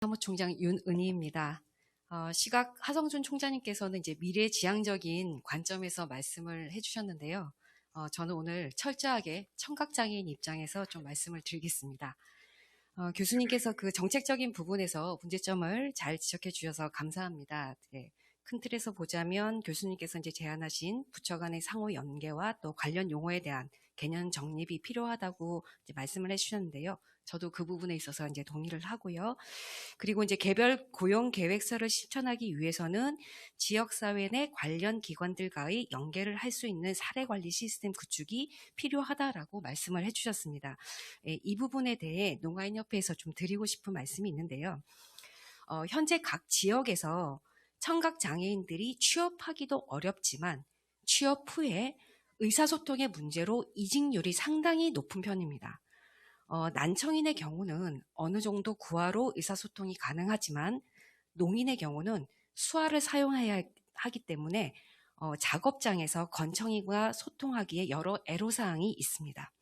사무총장 윤은희입니다. 시각 하성준 총장님께서는 이제 미래지향적인 관점에서 말씀을 해주셨는데요. 저는 오늘 철저하게 청각장애인 입장에서 좀 말씀을 드리겠습니다. 교수님께서 그 정책적인 부분에서 문제점을 잘 지적해 주셔서 감사합니다. 네, 큰 틀에서 보자면 교수님께서 이제 제안하신 부처 간의 상호 연계와 또 관련 용어에 대한 개념 정립이 필요하다고 이제 말씀을 해주셨는데요. 저도 그 부분에 있어서 이제 동의를 하고요. 그리고 이제 개별 고용 계획서를 실천하기 위해서는 지역사회 내 관련 기관들과의 연계를 할 수 있는 사례관리 시스템 구축이 필요하다라고 말씀을 해주셨습니다. 이 부분에 대해 농아인협회에서 좀 드리고 싶은 말씀이 있는데요. 현재 각 지역에서 청각장애인들이 취업하기도 어렵지만 취업 후에 의사소통의 문제로 이직률이 상당히 높은 편입니다. 난청인의 경우는 어느 정도 구화로 의사소통이 가능하지만 농인의 경우는 수화를 사용해야 하기 때문에 작업장에서 건청인과 소통하기에 여러 애로사항이 있습니다.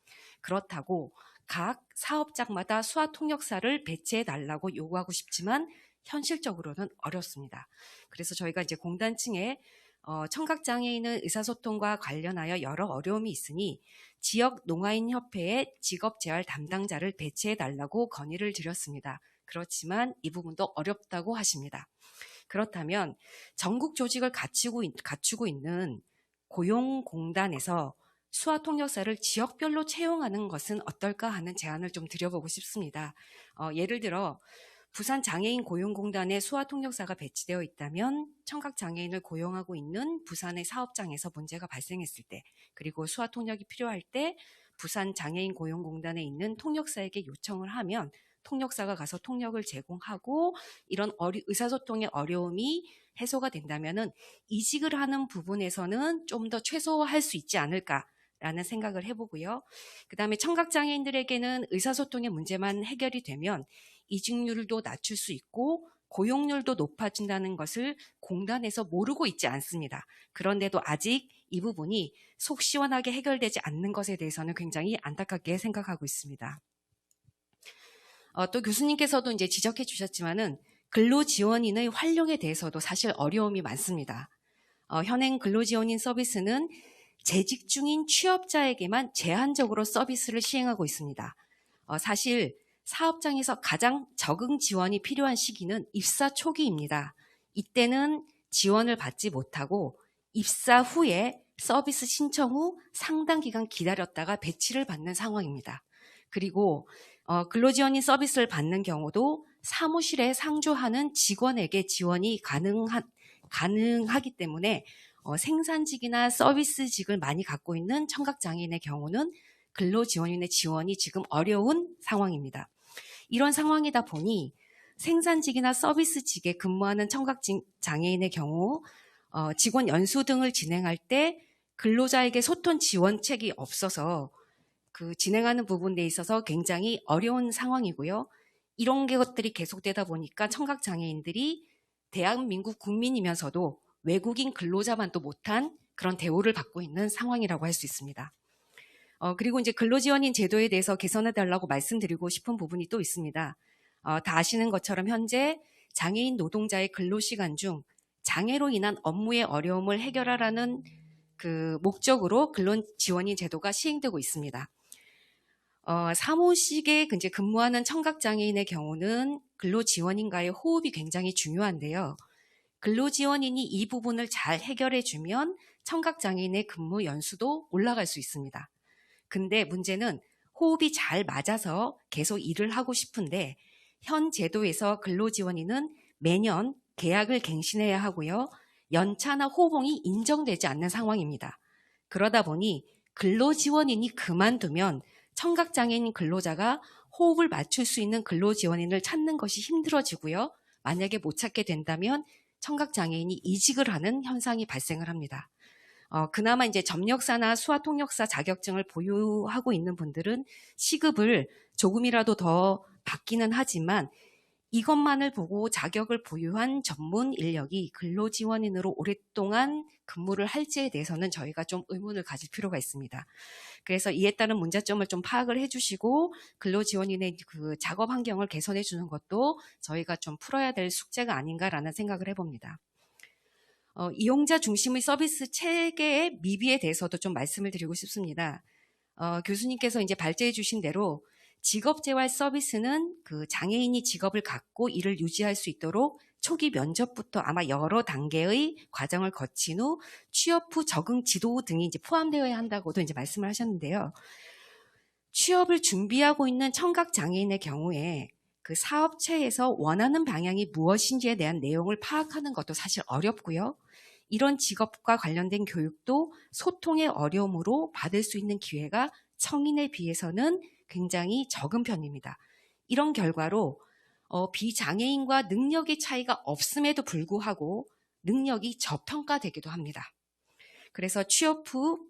그렇다고 각 사업장마다 수화 통역사를 배치해 달라고 요구하고 싶지만 현실적으로는 어렵습니다. 그래서 저희가 이제 공단층에 청각장애인의 의사소통과 관련하여 여러 어려움이 있으니 지역 농아인협회에 직업재활 담당자를 배치해 달라고 건의를 드렸습니다. 그렇지만 이 부분도 어렵다고 하십니다. 그렇다면 전국 조직을 갖추고 있는 고용공단에서 수화통역사를 지역별로 채용하는 것은 어떨까 하는 제안을 좀 드려보고 싶습니다. 예를 들어 부산 장애인 고용공단에 수화통역사가 배치되어 있다면 청각장애인을 고용하고 있는 부산의 사업장에서 문제가 발생했을 때, 그리고 수화통역이 필요할 때 부산 장애인 고용공단에 있는 통역사에게 요청을 하면 통역사가 가서 통역을 제공하고 이런 의사소통의 어려움이 해소가 된다면은 이직을 하는 부분에서는 좀 더 최소화할 수 있지 않을까라는 생각을 해보고요. 그 다음에 청각장애인들에게는 의사소통의 문제만 해결이 되면 이직률도 낮출 수 있고 고용률도 높아진다는 것을 공단에서 모르고 있지 않습니다. 그런데도 아직 이 부분이 속 시원하게 해결되지 않는 것에 대해서는 굉장히 안타깝게 생각하고 있습니다. 또 교수님께서도 이제 지적해 주셨지만은 근로지원인의 활용에 대해서도 사실 어려움이 많습니다. 현행 근로지원인 서비스는 재직 중인 취업자에게만 제한적으로 서비스를 시행하고 있습니다. 사실 사업장에서 가장 적응 지원이 필요한 시기는 입사 초기입니다. 이때는 지원을 받지 못하고 입사 후에 서비스 신청 후 상당 기간 기다렸다가 배치를 받는 상황입니다. 그리고 근로지원인 서비스를 받는 경우도 사무실에 상주하는 직원에게 지원이 가능하기 때문에 생산직이나 서비스직을 많이 갖고 있는 청각장애인의 경우는 근로지원인의 지원이 지금 어려운 상황입니다. 이런 상황이다 보니 생산직이나 서비스직에 근무하는 청각장애인의 경우 직원 연수 등을 진행할 때 근로자에게 소통 지원책이 없어서 그 진행하는 부분에 있어서 굉장히 어려운 상황이고요. 이런 것들이 계속되다 보니까 청각장애인들이 대한민국 국민이면서도 외국인 근로자만도 못한 그런 대우를 받고 있는 상황이라고 할 수 있습니다. 그리고 이제 근로지원인 제도에 대해서 개선해 달라고 말씀드리고 싶은 부분이 또 있습니다. 다 아시는 것처럼 현재 장애인 노동자의 근로시간 중 장애로 인한 업무의 어려움을 해결하라는 그 목적으로 근로지원인 제도가 시행되고 있습니다. 사무직에 이제 근무하는 청각장애인의 경우는 근로지원인과의 호흡이 굉장히 중요한데요. 근로지원인이 이 부분을 잘 해결해주면 청각장애인의 근무 연수도 올라갈 수 있습니다. 근데 문제는 호흡이 잘 맞아서 계속 일을 하고 싶은데 현 제도에서 근로지원인은 매년 계약을 갱신해야 하고요. 연차나 호봉이 인정되지 않는 상황입니다. 그러다 보니 근로지원인이 그만두면 청각장애인 근로자가 호흡을 맞출 수 있는 근로지원인을 찾는 것이 힘들어지고요. 만약에 못 찾게 된다면 청각장애인이 이직을 하는 현상이 발생을 합니다. 그나마 이제 점역사나 수화통역사 자격증을 보유하고 있는 분들은 시급을 조금이라도 더 받기는 하지만 이것만을 보고 자격을 보유한 전문 인력이 근로지원인으로 오랫동안 근무를 할지에 대해서는 저희가 좀 의문을 가질 필요가 있습니다. 그래서 이에 따른 문제점을 좀 파악을 해주시고 근로지원인의 그 작업 환경을 개선해 주는 것도 저희가 좀 풀어야 될 숙제가 아닌가라는 생각을 해봅니다. 이용자 중심의 서비스 체계의 미비에 대해서도 좀 말씀을 드리고 싶습니다. 교수님께서 이제 발제해 주신 대로 직업재활 서비스는 그 장애인이 직업을 갖고 이를 유지할 수 있도록 초기 면접부터 아마 여러 단계의 과정을 거친 후 취업 후 적응 지도 등이 이제 포함되어야 한다고도 이제 말씀을 하셨는데요. 취업을 준비하고 있는 청각 장애인의 경우에 그 사업체에서 원하는 방향이 무엇인지에 대한 내용을 파악하는 것도 사실 어렵고요. 이런 직업과 관련된 교육도 소통의 어려움으로 받을 수 있는 기회가 성인에 비해서는 굉장히 적은 편입니다. 이런 결과로 비장애인과 능력의 차이가 없음에도 불구하고 능력이 저평가되기도 합니다. 그래서 취업 후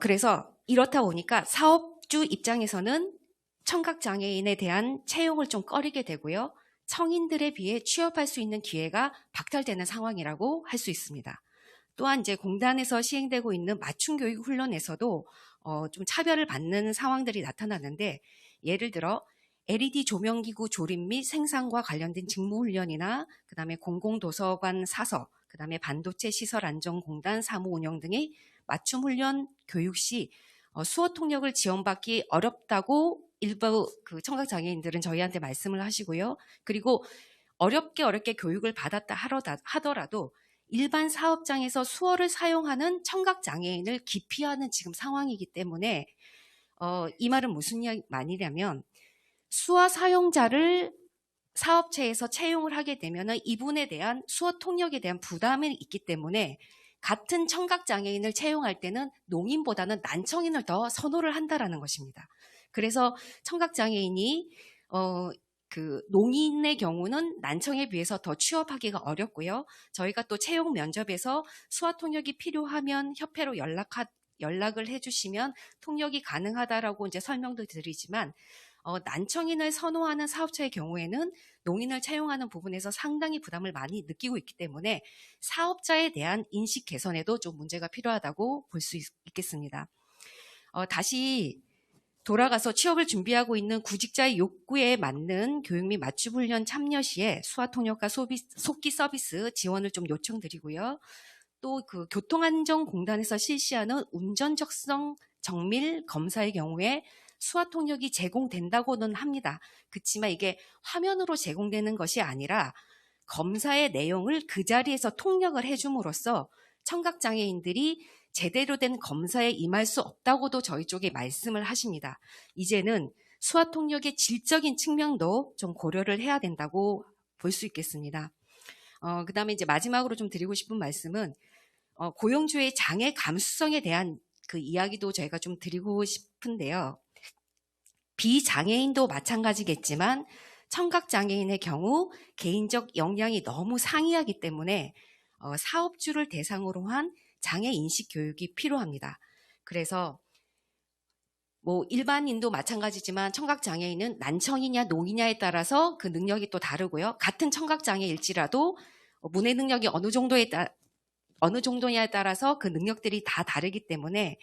그래서 이렇다 보니까 사업주 입장에서는 청각장애인에 대한 채용을 좀 꺼리게 되고요. 성인들에 비해 취업할 수 있는 기회가 박탈되는 상황이라고 할 수 있습니다. 또한 이제 공단에서 시행되고 있는 맞춤 교육 훈련에서도 좀 차별을 받는 상황들이 나타나는데, 예를 들어 LED 조명기구 조립 및 생산과 관련된 직무훈련이나 그다음에 공공도서관 사서, 그다음에 반도체 시설 안전공단 사무 운영 등의 맞춤 훈련 교육 시 수어 통역을 지원받기 어렵다고 일부 그 청각장애인들은 저희한테 말씀을 하시고요. 그리고 어렵게 교육을 받았다 하더라도 일반 사업장에서 수어를 사용하는 청각장애인을 기피하는 지금 상황이기 때문에 이 말은 무슨 말이냐면, 수어 사용자를 사업체에서 채용을 하게 되면 이분에 대한 수어 통역에 대한 부담이 있기 때문에 같은 청각장애인을 채용할 때는 농인보다는 난청인을 더 선호를 한다라는 것입니다. 그래서 청각장애인이 그 농인의 경우는 난청에 비해서 더 취업하기가 어렵고요. 저희가 또 채용 면접에서 수화 통역이 필요하면 협회로 연락을 해주시면 통역이 가능하다라고 이제 설명도 드리지만, 난청인을 선호하는 사업체의 경우에는 농인을 채용하는 부분에서 상당히 부담을 많이 느끼고 있기 때문에 사업자에 대한 인식 개선에도 좀 문제가 필요하다고 볼 수 있겠습니다. 다시 돌아가서 취업을 준비하고 있는 구직자의 욕구에 맞는 교육 및 맞춤 훈련 참여 시에 수화 통역과 속기 서비스 지원을 좀 요청드리고요. 또 그 교통안전공단에서 실시하는 운전 적성 정밀 검사의 경우에 수화 통역이 제공된다고는 합니다. 그렇지만 이게 화면으로 제공되는 것이 아니라 검사의 내용을 그 자리에서 통역을 해줌으로써 청각장애인들이 제대로 된 검사에 임할 수 없다고도 저희 쪽에 말씀을 하십니다. 이제는 수화 통역의 질적인 측면도 좀 고려를 해야 된다고 볼 수 있겠습니다. 그 다음에 이제 마지막으로 좀 드리고 싶은 말씀은 고용주의 장애 감수성에 대한 그 이야기도 저희가 좀 드리고 싶은데요. 비장애인도 마찬가지겠지만 청각장애인의 경우 개인적 역량이 너무 상이하기 때문에 사업주를 대상으로 한 장애 인식 교육이 필요합니다. 그래서 뭐 일반인도 마찬가지지만 청각장애인은 난청이냐 농이냐에 따라서 그 능력이 또 다르고요. 같은 청각장애일지라도 문해 능력이 어느 정도냐에 따라서 그 능력들이 다 다르기 때문에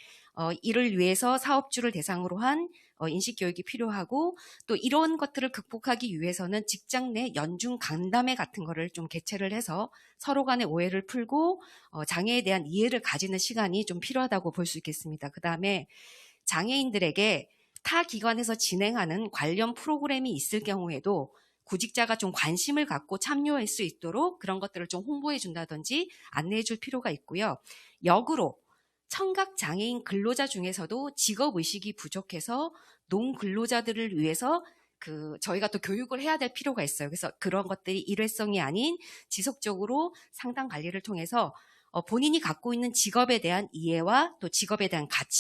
이를 위해서 사업주를 대상으로 한 인식 교육이 필요하고, 또 이런 것들을 극복하기 위해서는 직장 내 연중 간담회 같은 거를 좀 개최를 해서 서로 간의 오해를 풀고 장애에 대한 이해를 가지는 시간이 좀 필요하다고 볼 수 있겠습니다. 그 다음에 장애인들에게 타 기관에서 진행하는 관련 프로그램이 있을 경우에도 구직자가 좀 관심을 갖고 참여할 수 있도록 그런 것들을 좀 홍보해 준다든지 안내해 줄 필요가 있고요. 역으로 청각장애인 근로자 중에서도 직업의식이 부족해서 농근로자들을 위해서 저희가 또 교육을 해야 될 필요가 있어요. 그래서 그런 것들이 일회성이 아닌 지속적으로 상담 관리를 통해서 본인이 갖고 있는 직업에 대한 이해와 또 직업에 대한 가치